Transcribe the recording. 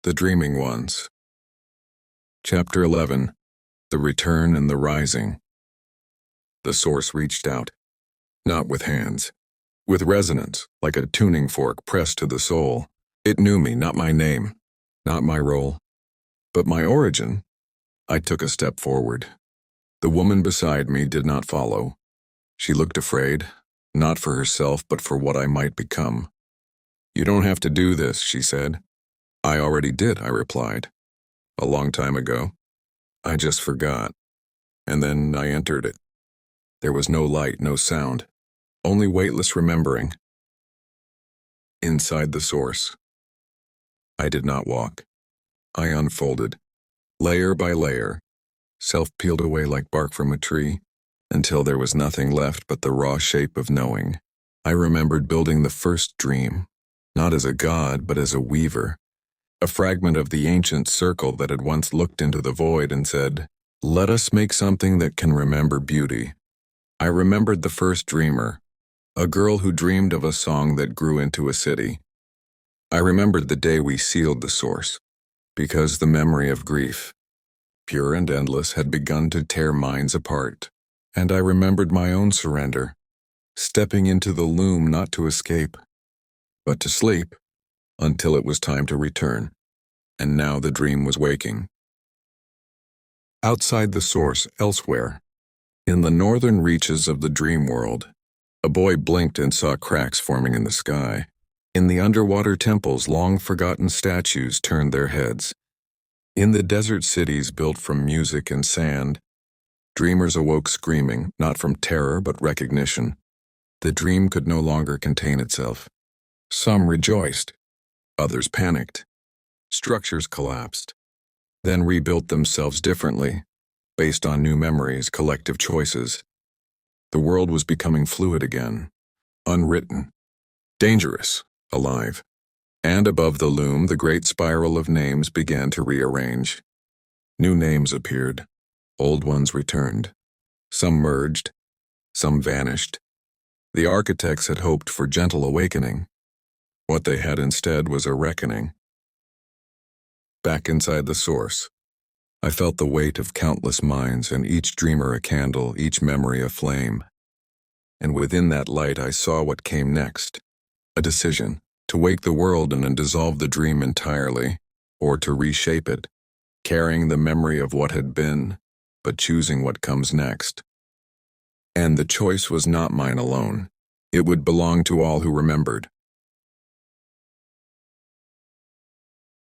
The Dreaming Ones. Chapter 11. The Return and the Rising. The source reached out, not with hands, with resonance, like a tuning fork pressed to the soul. It knew me, not my name, not my role, but my origin. I took a step forward. The woman beside me did not follow. She looked afraid, not for herself, but for what I might become. "You don't have to do this," she said. "I already did," I replied. "A long time ago. I just forgot." And then I entered it. There was no light, no sound, only weightless remembering. Inside the source. I did not walk. I unfolded, layer by layer, self peeled away like bark from a tree, until there was nothing left but the raw shape of knowing. I remembered building the first dream, not as a god, but as a weaver. A fragment of the ancient circle that had once looked into the void and said, "Let us make something that can remember beauty." I remembered the first dreamer, a girl who dreamed of a song that grew into a city. I remembered the day we sealed the source, because the memory of grief, pure and endless, had begun to tear minds apart. And I remembered my own surrender, stepping into the loom not to escape, but to sleep, until it was time to return. And now the dream was waking. Outside the source, elsewhere, in the northern reaches of the dream world, a boy blinked and saw cracks forming in the sky. In the underwater temples, long-forgotten statues turned their heads. In the desert cities built from music and sand, dreamers awoke screaming, not from terror but recognition. The dream could no longer contain itself. Some rejoiced, others panicked. Structures collapsed, then rebuilt themselves differently, based on new memories, collective choices. The world was becoming fluid again, unwritten, dangerous, alive. And above the loom, the great spiral of names began to rearrange. New names appeared, old ones returned. Some merged, some vanished. The architects had hoped for gentle awakening. What they had instead was a reckoning. Back inside the source, I felt the weight of countless minds, and each dreamer a candle, each memory a flame. And within that light I saw what came next, a decision, to wake the world and dissolve the dream entirely, or to reshape it, carrying the memory of what had been, but choosing what comes next. And the choice was not mine alone. It would belong to all who remembered.